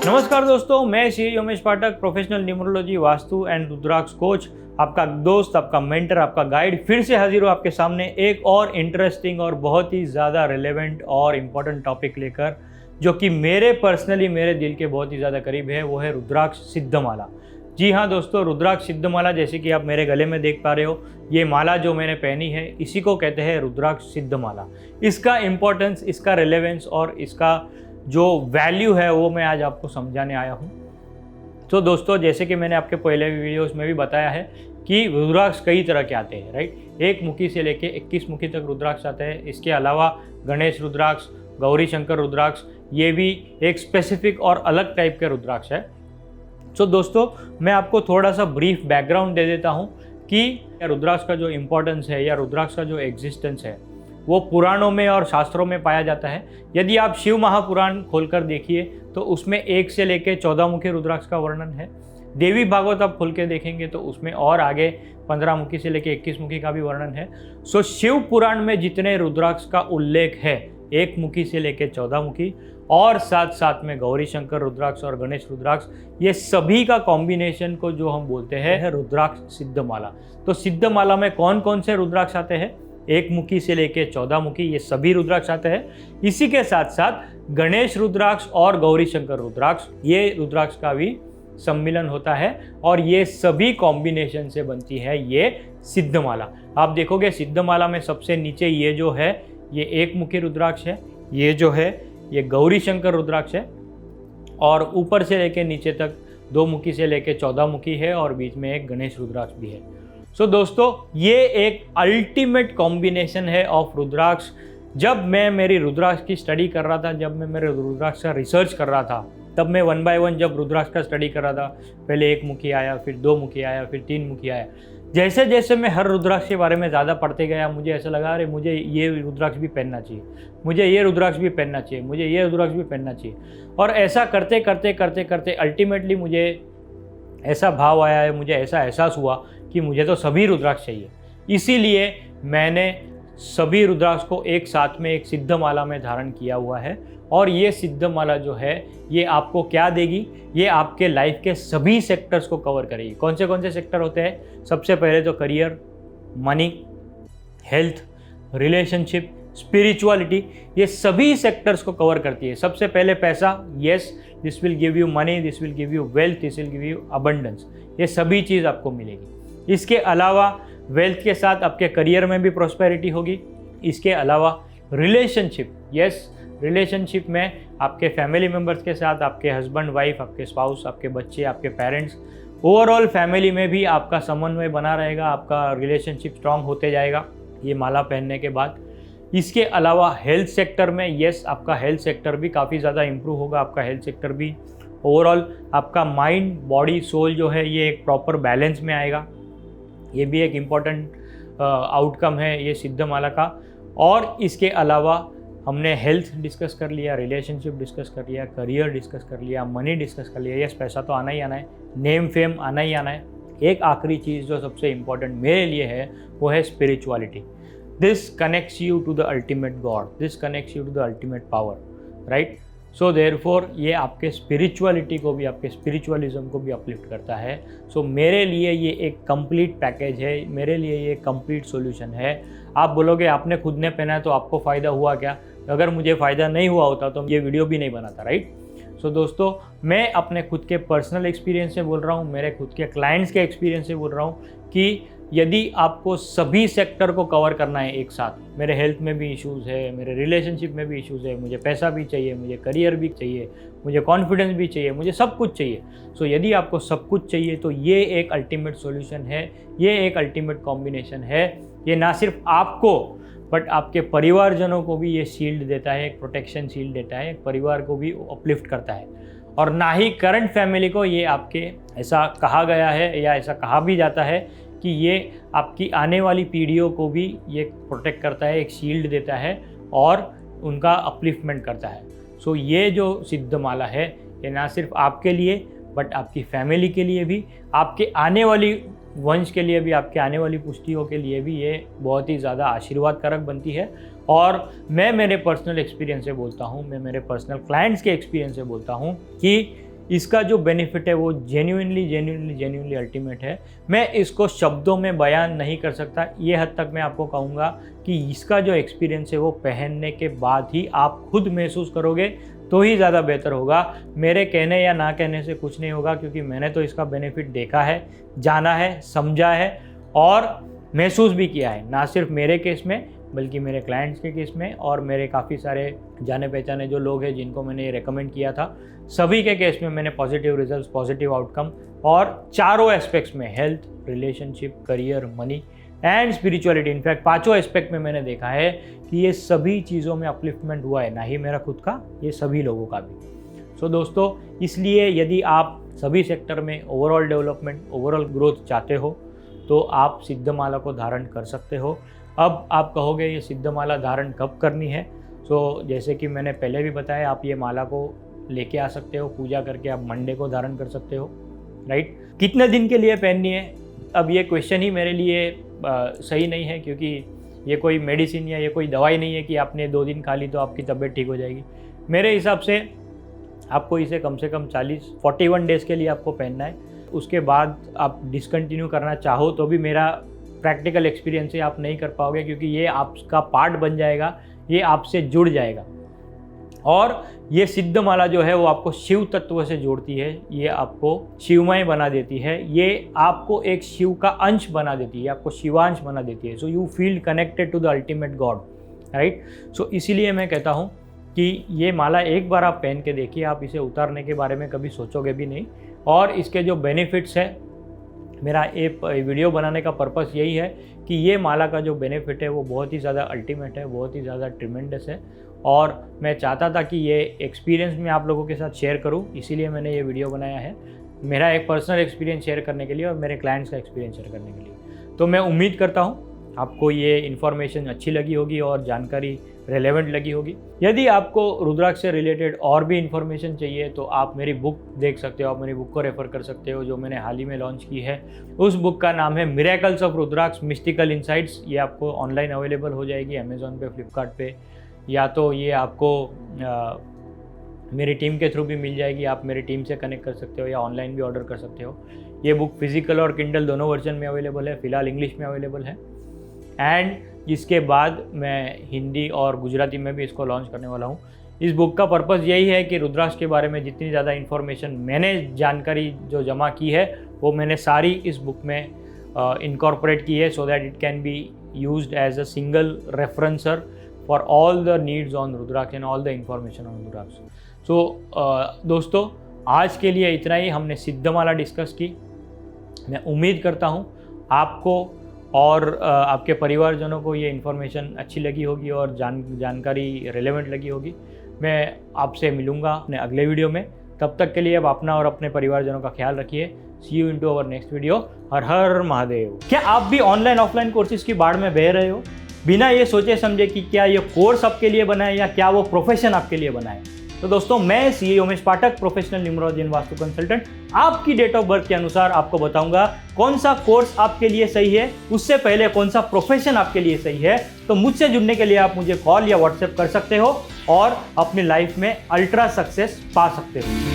नमस्कार दोस्तों, मैं Shri Umesh Pathak, professional numerology, vastu and rudraksha coach, आपका दोस्त, आपका मेंटर, आपका गाइड फिर से हाजिर हूँ आपके सामने एक और इंटरेस्टिंग और बहुत ही ज़्यादा रिलेवेंट और इम्पोर्टेंट टॉपिक लेकर, जो कि मेरे दिल के बहुत ही ज़्यादा करीब है। वो है रुद्राक्ष सिद्धमाला। जी हाँ दोस्तों, रुद्राक्ष सिद्धमाला, जैसे कि आप मेरे गले में देख पा रहे हो, ये माला जो मैंने पहनी है इसी को कहते हैं रुद्राक्ष सिद्धमाला। इसका इम्पोर्टेंस, इसका रिलेवेंस और इसका जो वैल्यू है वो मैं आज आपको समझाने आया हूँ। तो दोस्तों, जैसे कि मैंने आपके पहले वीडियोस में भी बताया है कि रुद्राक्ष कई तरह के आते हैं, राइट। 1 मुखी से लेके 21 मुखी तक रुद्राक्ष आते हैं। इसके अलावा गणेश रुद्राक्ष, गौरी शंकर रुद्राक्ष, ये भी एक स्पेसिफिक और अलग टाइप के रुद्राक्ष है। तो दोस्तों, मैं आपको थोड़ा सा ब्रीफ बैकग्राउंड दे देता हूँ कि रुद्राक्ष का जो इम्पोर्टेंस है या रुद्राक्ष का जो एग्जिस्टेंस है वो पुराणों में और शास्त्रों में पाया जाता है। यदि आप शिव महापुराण खोलकर देखिए तो उसमें 1 से लेकर 14 मुखी रुद्राक्ष का वर्णन है। देवी भागवत आप खोल के देखेंगे तो उसमें और आगे 15 मुखी से लेकर 21 मुखी का भी वर्णन है। सो शिव पुराण में जितने रुद्राक्ष का उल्लेख है 1 मुखी से लेकर 14 मुखी और साथ साथ में गौरी शंकर रुद्राक्ष और गणेश रुद्राक्ष, ये सभी का कॉम्बिनेशन को जो हम बोलते हैं रुद्राक्ष सिद्धमाला। तो सिद्धमाला में कौन कौन से रुद्राक्ष आते हैं? 1 मुखी से लेके 14 मुखी, ये सभी रुद्राक्ष आते हैं। इसी के साथ साथ गणेश रुद्राक्ष और गौरी शंकर रुद्राक्ष, ये रुद्राक्ष का भी सम्मिलन होता है और ये सभी कॉम्बिनेशन से बनती है ये सिद्धमाला। आप देखोगे सिद्धमाला में सबसे नीचे ये जो है ये 1 मुखी रुद्राक्ष है, ये जो है ये गौरी शंकर रुद्राक्ष है और ऊपर से लेके नीचे तक 2 मुखी से लेके 14 मुखी है और बीच में एक गणेश रुद्राक्ष भी है। सो दोस्तों, ये एक अल्टीमेट कॉम्बिनेशन है ऑफ रुद्राक्ष। जब मैं मेरी रुद्राक्ष की स्टडी कर रहा था, जब मैं मेरे रुद्राक्ष का रिसर्च कर रहा था, तब मैं 1 बाय 1 जब रुद्राक्ष का स्टडी कर रहा था, पहले 1 मुखी आया, फिर 2 मुखी आया, फिर 3 मुखी आया। जैसे जैसे मैं हर रुद्राक्ष के बारे में ज़्यादा पढ़ते गया, मुझे ऐसा लगा अरे मुझे ये रुद्राक्ष भी पहनना चाहिए, मुझे ये रुद्राक्ष भी पहनना चाहिए, मुझे ये रुद्राक्ष भी पहनना चाहिए। और ऐसा करते करते करते करते अल्टीमेटली मुझे ऐसा भाव आया है, मुझे ऐसा एहसास हुआ कि मुझे तो सभी रुद्राक्ष चाहिए। इसीलिए मैंने सभी रुद्राक्ष को एक साथ में एक सिद्धमाला में धारण किया हुआ है। और ये सिद्धमाला जो है ये आपको क्या देगी? ये आपके लाइफ के सभी सेक्टर्स को कवर करेगी। कौन से सेक्टर होते हैं? सबसे पहले तो career, money, health, relationship, spirituality, ये सभी सेक्टर्स को कवर करती है। सबसे पहले पैसा, yes, this will give you money, this will give you wealth, this will give you abundance, ये सभी चीज़ आपको मिलेगी। इसके अलावा वेल्थ के साथ आपके करियर में भी प्रॉस्पेरिटी होगी। इसके अलावा रिलेशनशिप, यस, रिलेशनशिप में आपके फैमिली मेम्बर्स के साथ, आपके हस्बैंड वाइफ, आपके स्पाउस, आपके बच्चे, आपके पेरेंट्स, ओवरऑल फैमिली में भी आपका समन्वय बना रहेगा, आपका रिलेशनशिप स्ट्रांग होते जाएगा ये माला पहनने के बाद। इसके अलावा हेल्थ सेक्टर में, यस, आपका हेल्थ सेक्टर भी काफ़ी ज़्यादा इम्प्रूव होगा। आपका हेल्थ सेक्टर भी ओवरऑल आपका माइंड, बॉडी, सोल जो है ये एक प्रॉपर बैलेंस में आएगा। ये भी एक इम्पॉर्टेंट आउटकम है ये सिद्धमाला का। और इसके अलावा हमने हेल्थ डिस्कस कर लिया, रिलेशनशिप डिस्कस कर लिया, करियर डिस्कस कर लिया, मनी डिस्कस कर लिया। यस, पैसा तो आना ही आना है, नेम फेम आना ही आना है। एक आखिरी चीज़ जो सबसे इम्पॉर्टेंट मेरे लिए है वो है spirituality. This connects you to the ultimate God, this connects you to the ultimate power, right. So therefore ये आपके स्पिरिचुअलिटी को भी, आपके स्पिरिचुअलिज्म को भी अपलिफ्ट करता है। सो मेरे लिए ये एक कंप्लीट पैकेज है, मेरे लिए ये कंप्लीट सॉल्यूशन है। आप बोलोगे आपने खुद ने पहना है तो आपको फ़ायदा हुआ क्या? अगर मुझे फ़ायदा नहीं हुआ होता तो ये वीडियो भी नहीं बनाता, राइट। सो दोस्तों, मैं अपने खुद के पर्सनल एक्सपीरियंस से बोल रहा हूँ, मेरे खुद के क्लाइंट्स के एक्सपीरियंस से बोल रहा हूँ कि यदि आपको सभी सेक्टर को कवर करना है एक साथ, मेरे हेल्थ में भी इश्यूज़ है, मेरे रिलेशनशिप में भी इश्यूज़ है, मुझे पैसा भी चाहिए, मुझे करियर भी चाहिए, मुझे कॉन्फिडेंस भी चाहिए, मुझे सब कुछ चाहिए। सो यदि आपको सब कुछ चाहिए तो ये एक अल्टीमेट सॉल्यूशन है, ये एक अल्टीमेट कॉम्बिनेशन है। ये ना सिर्फ आपको बट आपके परिवारजनों को भी ये शील्ड देता है, एक प्रोटेक्शन शील्ड देता है, एक परिवार को भी अपलिफ्ट करता है। और ना ही करंट फैमिली को, ये आपके ऐसा कहा गया है या ऐसा कहा भी जाता है कि ये आपकी आने वाली पीढ़ियों को भी ये प्रोटेक्ट करता है, एक शील्ड देता है और उनका अपलिफ्टमेंट करता है। सो ये जो सिद्धमाला है ये ना सिर्फ आपके लिए बट आपकी फैमिली के लिए भी, आपके आने वाली वंश के लिए भी, आपके आने वाली पुश्तियों के लिए भी ये बहुत ही ज़्यादा आशीर्वादकारक बनती है। और मैं मेरे पर्सनल एक्सपीरियंस से बोलता हूँ, मैं मेरे पर्सनल क्लाइंट्स के एक्सपीरियंस से बोलता हूँ कि इसका जो बेनिफिट है वो जेन्युइनली अल्टीमेट है। मैं इसको शब्दों में बयान नहीं कर सकता। ये हद तक मैं आपको कहूँगा कि इसका जो एक्सपीरियंस है वो पहनने के बाद ही आप खुद महसूस करोगे तो ही ज़्यादा बेहतर होगा। मेरे कहने या ना कहने से कुछ नहीं होगा, क्योंकि मैंने तो इसका बेनिफिट देखा है, जाना है, समझा है और महसूस भी किया है। ना सिर्फ मेरे केस में बल्कि मेरे क्लाइंट्स के केस में और मेरे काफ़ी सारे जाने पहचाने जो लोग हैं जिनको मैंने ये रेकमेंड किया था, सभी के केस में मैंने पॉजिटिव रिजल्ट्स, पॉजिटिव आउटकम और चारों एस्पेक्ट्स में, health, relationship, career, money and spirituality, in fact पांचों एस्पेक्ट में मैंने देखा है कि ये सभी चीज़ों में अपलिफ्टमेंट हुआ है। ना ही मेरा खुद का, ये सभी लोगों का भी। सो दोस्तों, इसलिए यदि आप सभी सेक्टर में ओवरऑल डेवलपमेंट, ओवरऑल ग्रोथ चाहते हो तो आप सिद्धमाला को धारण कर सकते हो। अब आप कहोगे ये सिद्धमाला धारण कब करनी है? सो जैसे कि मैंने पहले भी बताया, आप ये माला को लेके आ सकते हो, पूजा करके आप मंडे को धारण कर सकते हो, राइट। कितने दिन के लिए पहननी है? अब ये क्वेश्चन ही मेरे लिए सही नहीं है, क्योंकि ये कोई मेडिसिन या ये कोई दवाई नहीं है कि आपने 2 दिन खा ली तो आपकी तबीयत ठीक हो जाएगी। मेरे हिसाब से आपको इसे कम से कम 41 डेज़ के लिए आपको पहनना है। उसके बाद आप डिसकंटिन्यू करना चाहो तो भी मेरा प्रैक्टिकल एक्सपीरियंस से आप नहीं कर पाओगे, क्योंकि ये आपका पार्ट बन जाएगा, ये आपसे जुड़ जाएगा। और ये सिद्धमाला जो है वो आपको शिव तत्व से जोड़ती है, ये आपको शिवमय बना देती है, ये आपको एक शिव का अंश बना देती है, आपको शिवांश बना देती है। So you feel connected to the ultimate god, right. So इसीलिए मैं कहता हूँ कि ये माला एक बार आप पहन के देखिए, आप इसे उतारने के बारे में कभी सोचोगे भी नहीं। और इसके जो बेनिफिट्स है, मेरा एक वीडियो बनाने का पर्पस यही है कि ये माला का जो बेनिफिट है वो बहुत ही ज़्यादा अल्टीमेट है, बहुत ही ज़्यादा ट्रिमेंडस है। और मैं चाहता था कि ये एक्सपीरियंस मैं आप लोगों के साथ शेयर करूं, इसीलिए मैंने ये वीडियो बनाया है, मेरा एक पर्सनल एक्सपीरियंस शेयर करने के लिए और मेरे क्लाइंट्स का एक्सपीरियंस शेयर करने के लिए। तो मैं उम्मीद करता हूं आपको ये इन्फॉर्मेशन अच्छी लगी होगी और जानकारी रेलेवेंट लगी होगी। यदि आपको रुद्राक्ष से रिलेटेड और भी इन्फॉर्मेशन चाहिए तो आप मेरी बुक देख सकते हो, आप मेरी बुक को रेफ़र कर सकते हो, जो मैंने हाल ही में लॉन्च की है। उस बुक का नाम है miracles of Rudraksha mystical insights. ये आपको ऑनलाइन अवेलेबल हो जाएगी अमेज़ॉन पे, फ्लिपकार्ट पे, या तो ये आपको मेरी टीम के थ्रू भी मिल जाएगी। आप मेरी टीम से कनेक्ट कर सकते हो या ऑनलाइन भी ऑर्डर कर सकते हो। ये बुक फिजिकल और किंडल दोनों वर्जन में अवेलेबल है, फ़िलहाल इंग्लिश में अवेलेबल है। एंड इसके बाद मैं हिंदी और गुजराती में भी इसको लॉन्च करने वाला हूँ। इस बुक का पर्पज़ यही है कि रुद्राक्ष के बारे में जितनी ज़्यादा इन्फॉर्मेशन मैंने जानकारी जो जमा की है वो मैंने सारी इस बुक में इनकॉर्पोरेट की है, so that it can be used as a single referencer for all the needs on rudraksha and all the information on rudraksha. So दोस्तों, आज के लिए इतना ही। हमने सिद्धमाला डिस्कस की। मैं उम्मीद करता हूँ आपको और आपके परिवारजनों को ये इन्फॉर्मेशन अच्छी लगी होगी और जानकारी रेलेवेंट लगी होगी। मैं आपसे मिलूँगा अपने अगले वीडियो में। तब तक के लिए अब अपना और अपने परिवारजनों का ख्याल रखिए। See you into our next video. हर हर महादेव। क्या आप भी ऑनलाइन ऑफलाइन कोर्सेज की बाढ़ में बह रहे हो, बिना ये सोचे समझे कि क्या ये कोर्स आपके लिए बना है या क्या वो प्रोफेशन आपके लिए बना है? तो दोस्तों, मैं CA Umesh Pathak, professional numerology and vastu consultant, आपकी डेट ऑफ बर्थ के अनुसार आपको बताऊंगा कौन सा कोर्स आपके लिए सही है, उससे पहले कौन सा प्रोफेशन आपके लिए सही है। तो मुझसे जुड़ने के लिए आप मुझे कॉल या व्हाट्सएप कर सकते हो और अपनी लाइफ में अल्ट्रा सक्सेस पा सकते हो।